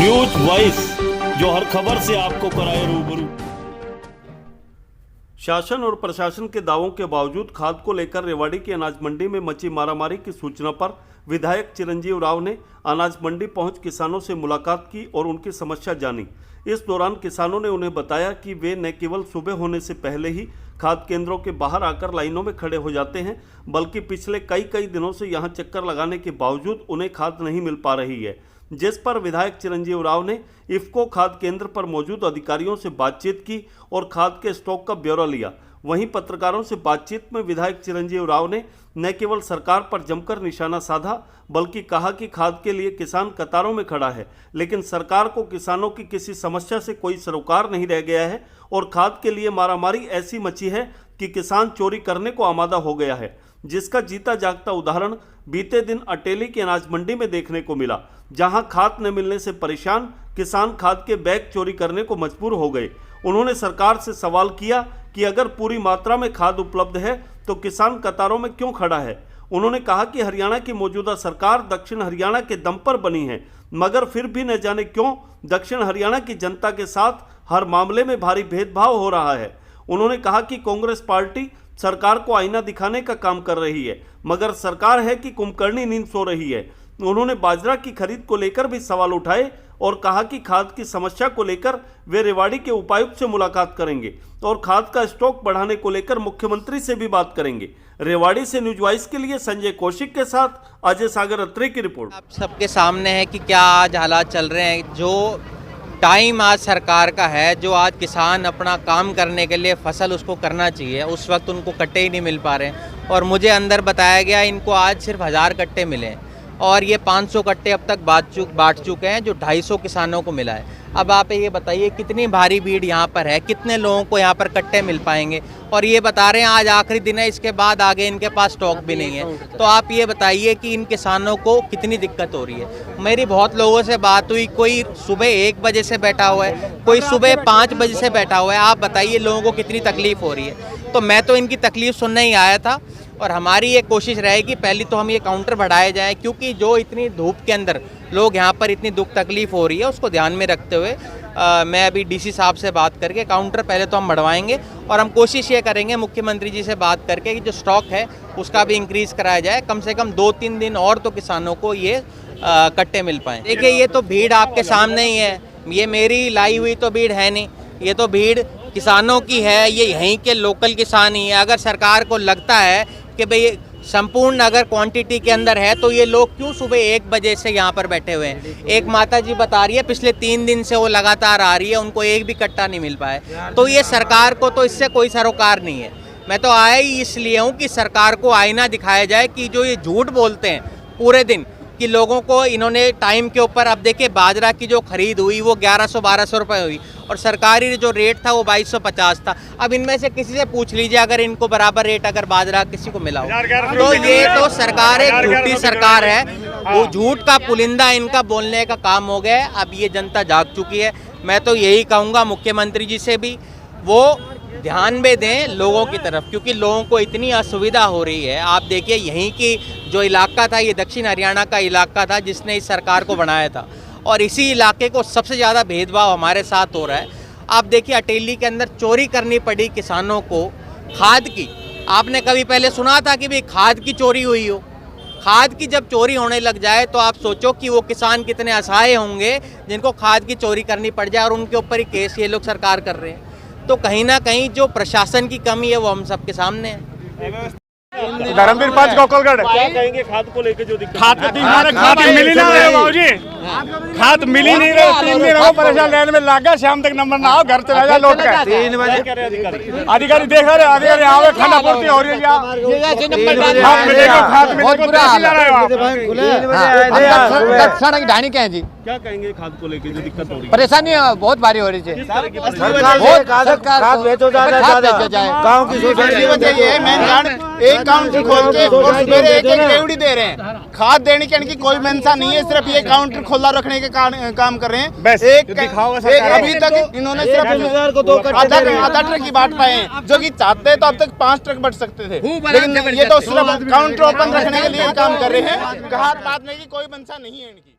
News voice, जो हर खबर से आपको कराए रूबरू। शासन और प्रशासन के दावों के बावजूद खाद को लेकर रेवाड़ी की अनाज मंडी में मची मारामारी की सूचना पर विधायक चिरंजीव राव ने अनाज मंडी पहुंच किसानों से मुलाकात की और उनकी समस्या जानी। इस दौरान किसानों ने उन्हें बताया कि वे न केवल सुबह होने से पहले ही खाद केंद्रों के बाहर आकर लाइनों में खड़े हो जाते हैं, बल्कि पिछले कई दिनों से यहां चक्कर लगाने के बावजूद उन्हें खाद नहीं मिल पा रही है। जिस पर विधायक चिरंजीव राव ने इफ्को खाद केंद्र पर मौजूद अधिकारियों से बातचीत की और खाद के स्टॉक का ब्यौरा लिया। वहीं पत्रकारों से बातचीत में विधायक चिरंजीव राव ने न केवल सरकार पर जमकर निशाना साधा, बल्कि कहा कि खाद के लिए किसान कतारों में खड़ा है, लेकिन सरकार को किसानों की किसी समस्या से कोई सरोकार नहीं रह गया है और खाद के लिए मारामारी ऐसी मची है कि किसान चोरी करने को आमादा हो गया है, जिसका जीता जागता उदाहरण बीते दिन अटेली की अनाज मंडी में देखने को मिला, जहां खाद न मिलने से परेशान किसान खाद के बैग चोरी करने को मजबूर हो गए। उन्होंने सरकार से सवाल किया कि अगर पूरी मात्रा में खाद उपलब्ध है तो किसान कतारों में क्यों खड़ा है। उन्होंने कहा कि हरियाणा की मौजूदा सरकार दक्षिण हरियाणा के दम पर बनी है, मगर फिर भी न जाने क्यों दक्षिण हरियाणा की जनता के साथ हर मामले में भारी भेदभाव हो रहा है। उन्होंने कहा कि कांग्रेस पार्टी सरकार को आईना दिखाने का काम कर रही है, मगर सरकार है कि कुंभकर्णी नींद सो रही है। उन्होंने बाजरा की खरीद को लेकर भी सवाल उठाए और कहा कि खाद की समस्या को लेकर वे रेवाड़ी के उपायुक्त से मुलाकात करेंगे और खाद का स्टॉक बढ़ाने को लेकर मुख्यमंत्री से भी बात करेंगे। रेवाड़ी से न्यूज वॉइस के लिए संजय कौशिक के साथ अजय सागर अत्रे की रिपोर्ट। आप सबके सामने है कि क्या आज हालात चल रहे हैं। जो टाइम आज सरकार का है, जो आज किसान अपना काम करने के लिए फसल उसको करना चाहिए, उस वक्त उनको कट्टे ही नहीं मिल पा रहे हैं। और मुझे अंदर बताया गया इनको आज सिर्फ 1000 कट्टे मिले हैं और ये 500 कट्टे अब तक बांट चुके हैं, जो 250 किसानों को मिला है। अब आप ये बताइए कितनी भारी भीड़ यहाँ पर है, कितने लोगों को यहाँ पर कट्टे मिल पाएंगे। और ये बता रहे हैं आज आखिरी दिन है, इसके बाद आगे इनके पास स्टॉक भी नहीं है। तो आप ये बताइए कि इन किसानों को कितनी दिक्कत हो रही है। मेरी बहुत लोगों से बात हुई, कोई सुबह 1 बजे से बैठा हुआ है, कोई सुबह 5 बजे से बैठा हुआ है। आप बताइए लोगों को कितनी तकलीफ हो रही है। तो मैं तो इनकी तकलीफ सुनने ही आया था और हमारी ये कोशिश रहेगी पहले तो हम ये काउंटर बढ़ाए जाएं, क्योंकि जो इतनी धूप के अंदर लोग यहाँ पर इतनी दुख तकलीफ हो रही है उसको ध्यान में रखते हुए मैं अभी डीसी साहब से बात करके काउंटर पहले तो हम बढ़वाएंगे और हम कोशिश ये करेंगे मुख्यमंत्री जी से बात करके कि जो स्टॉक है उसका भी इंक्रीज़ कराया जाए। कम से कम 2-3 दिन और तो किसानों को ये कट्टे मिल पाएँ। देखिए ये तो भीड़ आपके सामने ही है, ये मेरी लाई हुई तो भीड़ है नहीं, ये तो भीड़ किसानों की है, ये यहीं के लोकल किसान ही है। अगर सरकार को लगता है कि भाई संपूर्ण अगर क्वांटिटी के अंदर है तो ये लोग क्यों सुबह 1 बजे से यहाँ पर बैठे हुए हैं। एक माता जी बता रही है पिछले 3 दिन से वो लगातार आ रही है, उनको एक भी कट्टा नहीं मिल पाया। तो ये सरकार को तो इससे कोई सरोकार नहीं है। मैं तो आया ही इसलिए हूँ कि सरकार को आईना दिखाया जाए कि जो ये झूठ बोलते हैं पूरे दिन कि लोगों को इन्होंने टाइम के ऊपर, अब देखिए बाजरा की जो खरीद हुई वो 1100-1200 रुपये हुई और सरकारी जो रेट था वो 2250 था। अब इनमें से किसी से पूछ लीजिए अगर इनको बराबर रेट अगर बाजरा किसी को मिला हो, तो ये तो सरकार एक झूठी सरकार है। वो झूठ का पुलिंदा इनका बोलने का काम हो गया है। अब ये जनता जाग चुकी है। मैं तो यही कहूँगा मुख्यमंत्री जी से भी वो ध्यान में दें लोगों की तरफ, क्योंकि लोगों को इतनी असुविधा हो रही है। आप देखिए यहीं की जो इलाका था ये दक्षिण हरियाणा का इलाका था जिसने इस सरकार को बनाया था और इसी इलाके को सबसे ज़्यादा भेदभाव हमारे साथ हो रहा है। आप देखिए अटेली के अंदर चोरी करनी पड़ी किसानों को खाद की। आपने कभी पहले सुना था कि भाई खाद की चोरी हुई हो? खाद की जब चोरी होने लग जाए तो आप सोचो कि वो किसान कितने असहाय होंगे जिनको खाद की चोरी करनी पड़ जाए और उनके ऊपर ही केस ये लोग सरकार कर रहे हैं। तो कहीं ना कहीं जो प्रशासन की कमी है वो हम सबके सामने है। धर्मवीर पांच गोकुलगढ़ क्या कहेंगे खाद को लेकर जो दिक्कत? खाद मिल ही नहीं रहे बाबूजी, खाद मिल ही नहीं रहे। 3 दिन हो परेशान, लाइन में लगा, शाम तक नंबर ना आओ, घर चला जा लौट कर। 3 बजे अधिकारी देख रहे, अधिकारी आओ, खाना पूर्ति हो रही है। सड़क ढाणी क्या है जी? क्या कहेंगे खाद को लेकर जो दिक्कत हो रही है? परेशानी बहुत भारी हो रही है। गाँव की सोसाइटी है, मेन कारण एक काउंटर खोल के एक रेवड़ी दे रहे हैं। खाद देने की कोई मंशा नहीं है, सिर्फ ये काउंटर खोला रखने के काम कर रहे हैं। एक अभी तक इन्होंने सिर्फ आधा ट्रक ही बांट पाए हैं, जो कि चाहते तो अब तक 5 ट्रक बढ़ सकते थे, लेकिन ये तो सिर्फ काउंटर ओपन रखने के लिए काम कर रहे हैं। खाद बांटने की कोई मंशा नहीं है इनकी।